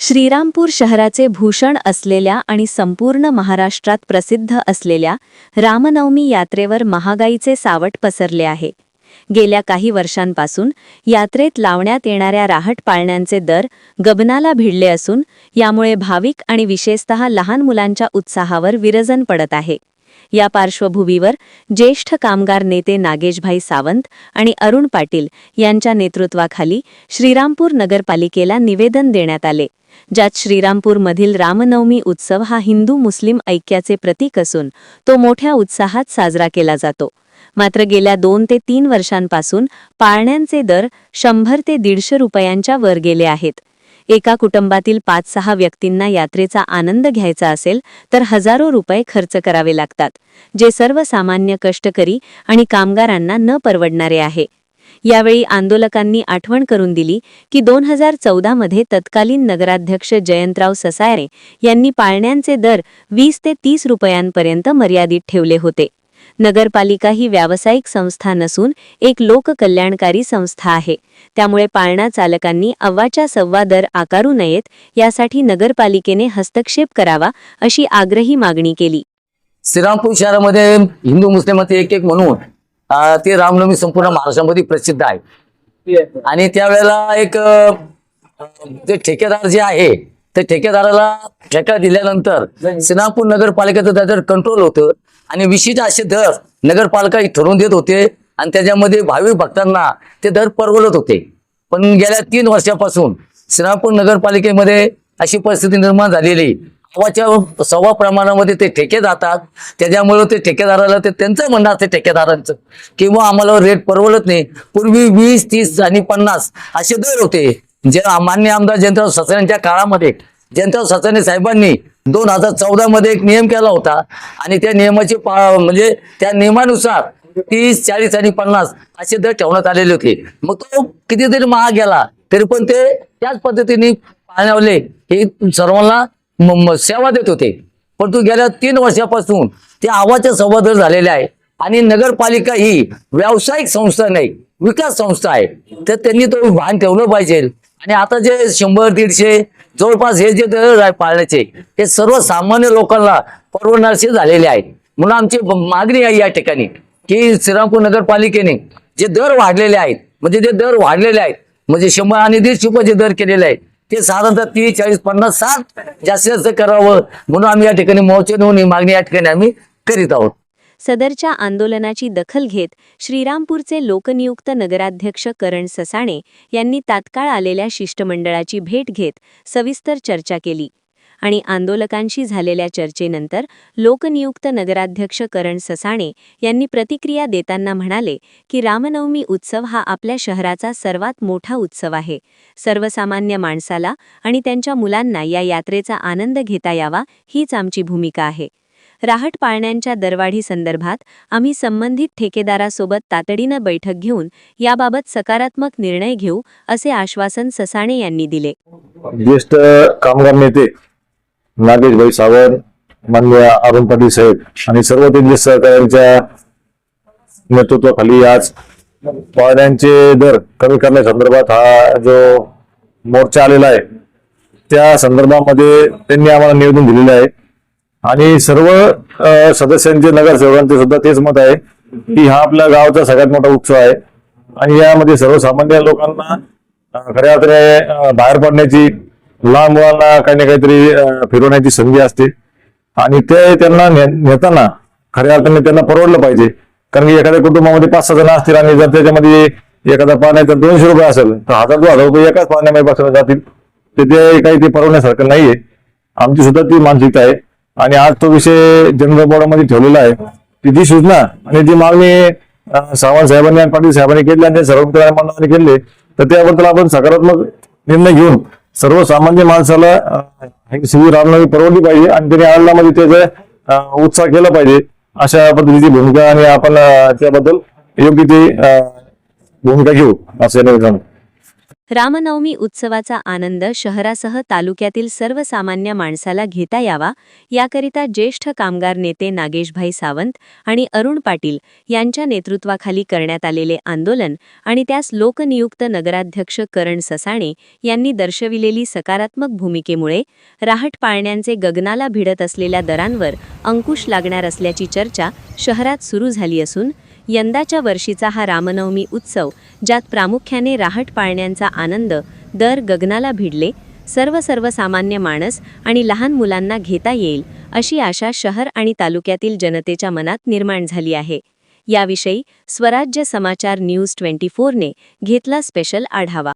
श्रीरामपूर शहराचे भूषण असलेल्या आणि संपूर्ण महाराष्ट्रात प्रसिद्ध असलेल्या रामनवमी यात्रेवर महागाईचे सावट पसरले आहे। गेल्या काही वर्षांपासून यात्रेत लावण्यात येणाऱ्या राहट पाळण्यांचे दर गगनाला भिडले असून यामुळे भाविक आणि विशेषतः लहान मुलांच्या उत्साहावर विरजन पडत आहे। या पार्श्वभूमीवर ज्येष्ठ कामगार नेते नागेशभाई सावंत आणि अरुण पाटील यांच्या नेतृत्वाखाली श्रीरामपूर नगरपालिकेला निवेदन देण्यात आले, ज्यात श्रीरामपूरमधील रामनवमी उत्सव हा हिंदू मुस्लिम ऐक्याचे प्रतीक असून तो मोठ्या उत्साहात साजरा केला जातो। मात्र गेल्या 2 ते 3 वर्षांपासून पाळण्यांचे दर 100 ते 150 रुपयांच्या वर गेले आहेत। एका कुटुंबातील 5-6 व्यक्तींना यात्रेचा आनंद घ्यायचा असेल तर हजारो रुपये खर्च करावे लागतात, जे सर्वसामान्य कष्टकरी आणि कामगारांना न परवडणारे आहे। यावेळी आंदोलकांनी आठवण करून दिली की 2014 मध्ये तत्कालीन नगराध्यक्ष जयंतराव ससायरे यांनी पाळण्यांचे दर 20 ते 30 रुपयांपर्यंत मर्यादित ठेवले होते। नगरपालिका ही व्यावसायिक संस्था नसून एक लोककल्याणकारी संस्था आहे, त्यामुळे पाळणा चालकांनी अव्वाच्या सव्वा दर आकारू नयेत, यासाठी नगरपालिकेने हस्तक्षेप करावा अशी आग्रही मागणी केली। श्रीरामपूर शहरामध्ये हिंदू मुस्लिमांचे एक म्हणून ते रामनवमी संपूर्ण महाराष्ट्रामध्ये प्रसिद्ध आहे। आणि त्यावेळेला एक जे ठेकेदार जे आहे ते ठेकेदाराला ठेका दिल्यानंतर श्रीरामपूर नगरपालिकेचं त्याच्यावर कंट्रोल होतं आणि विशिष्ट असे दर नगरपालिका ठरवून देत होते आणि त्याच्यामध्ये भाविक भक्तांना ते दर परवडत होते। पण गेल्या 3 वर्षापासून श्रीरामपूर नगरपालिकेमध्ये अशी परिस्थिती निर्माण झालेली, अव्वाच्या सव्वा प्रमाणामध्ये ते ठेके जातात। त्याच्यामुळे ते ठेकेदाराला ते त्यांचं म्हणणं असते ठेकेदारांचं किंवा आम्हाला रेट परवडत नाही। पूर्वी 20, 30 आणि 50 असे दर होते। जे मान्य आमदार जयंतराव ससायरेंच्या काळामध्ये जयंतराव ससायरे साहेबांनी 2014 मध्ये एक नियम केला होता आणि त्या नियमाची म्हणजे त्या नियमानुसार 30, 40 आणि 50 असे दर ठेवण्यात आलेले होते। मग तो कितीतरी महाग गेला तरी पण ते त्याच पद्धतीने पाळण्यावाले हे सर्वांना सेवा देत होते। परंतु गेल्या 3 वर्षापासून ते आवाच्या सव्वा दर झालेले आहे आणि नगरपालिका ही व्यावसायिक संस्था नाही, विकास संस्था आहे, तर त्यांनी तो भान ठेवलं पाहिजे। आणि आता जे 100-150 जवळपास हे जे दर आहे पाळण्याचे हे सर्वसामान्य लोकांना परवडणारे झालेले आहेत। म्हणून आमची मागणी आहे या ठिकाणी की श्रीरामपूर नगरपालिकेने जे दर वाढलेले आहेत म्हणजे 100 आणि 150 रुपये जे दर केलेले आहेत ते साधारणतः 30, 40, 50, 60 जास्त करावं, म्हणून आम्ही या ठिकाणी मोर्चे नेऊन ही मागणी या ठिकाणी आम्ही करीत आहोत। सदरच्या आंदोलनाची दखल घेत श्रीरामपूरचे लोकनियुक्त नगराध्यक्ष करण ससाणे यांनी तात्काळ आलेल्या शिष्टमंडळाची भेट घेत सविस्तर चर्चा केली आणि आंदोलकांशी झालेल्या चर्चेनंतर लोकनियुक्त नगराध्यक्ष करण ससाणे यांनी प्रतिक्रिया देताना म्हणाले की रामनवमी उत्सव हा आपल्या शहराचा सर्वात मोठा उत्सव आहे। सर्वसामान्य माणसाला आणि त्यांच्या मुलांना या यात्रेचा आनंद घेता यावा हीच आमची भूमिका आहे। राहट पाळण्यांच्या दरवाढी संदर्भात आम्ही संबंधित ठेकेदारासोबत तातडीने बैठक घेऊन याबाबत सकारात्मक निर्णय घेऊ असे आश्वासन ससाणे यांनी दिले। ज्येष्ठ कामगार नेते नागेशभाई सावंत, माननीय अरुण पाटील साहेब आणि सर्व त्यांच्या सहकाऱ्यांच्या नेतृत्वाखाली आज पाळण्यांचे दर कमी करण्यासंदर्भात हा जो मोर्चा आलेला आहे त्या संदर्भामध्ये त्यांनी आम्हाला निवेदन दिलेलं आहे आणि सर्व सदस्यांचे नगरसेवकांचे सुद्धा तेच मत आहे की हा आपल्या गावाचा सगळ्यात मोठा उत्सव आहे आणि यामध्ये सर्वसामान्य लोकांना खऱ्या अर्थाने बाहेर पडण्याची, लहान मुलांना काही ना काहीतरी फिरवण्याची संधी असते आणि ते त्यांना नेताना खऱ्या अर्थाने त्यांना परवडलं पाहिजे। कारण की एखाद्या कुटुंबामध्ये 5-6 जण असतील आणि जर त्याच्यामध्ये एखादा पाण्याचा 200 रुपये असेल तर 1000-2000 रुपये एकाच पाण्यामध्ये बसवले जातील, तर ते काही ते परवडण्यासारखं नाहीये। आमची सुद्धा ती मानसिकता आहे आणि आज तो विषय जनरल बोर्डामध्ये ठेवलेला आहे। ती सूचना आणि ती मागणी सावंत साहेबांनी आणि पाटील साहेबांनी केली आणि सर्व मंडळांनी केले, तर त्याबद्दल आपण सकारात्मक निर्णय घेऊन सर्वसामान्य माणसाला श्री रामनवमी परवडली पाहिजे आणि त्यांनी आनंदामध्ये त्याचा उत्साह केला पाहिजे अशा पद्धतीची भूमिका आणि आपण त्याबद्दल योग्य ती भूमिका घेऊ असं रामनवमी उत्सवाचा आनंद शहरासह तालुक्यातील सर्वसामान्य माणसाला घेता यावा याकरिता ज्येष्ठ कामगार नेते नागेशभाई सावंत आणि अरुण पाटील यांच्या नेतृत्वाखाली करण्यात आलेले आंदोलन आणि त्यास लोकनियुक्त नगराध्यक्ष करण ससाणे यांनी दर्शविलेली सकारात्मक भूमिकेमुळे राहट पाळण्यांचे गगनाला भिडत असलेल्या दरांवर अंकुश लागणार असल्याची चर्चा शहरात सुरू झाली असून यंदाच्या वर्षीचा हा रामनवमी उत्सव ज्यात प्रामुख्याने राहट पाळण्यांचा आनंद दर गगनाला भिडले सर्वसामान्य माणस आणि लहान मुलांना घेता येईल अशी आशा शहर आणि तालुक्यातील जनतेच्या मनात निर्माण झाली आहे. याविषयी स्वराज्य समाचार न्यूज 24 ने घेतला स्पेशल आढावा.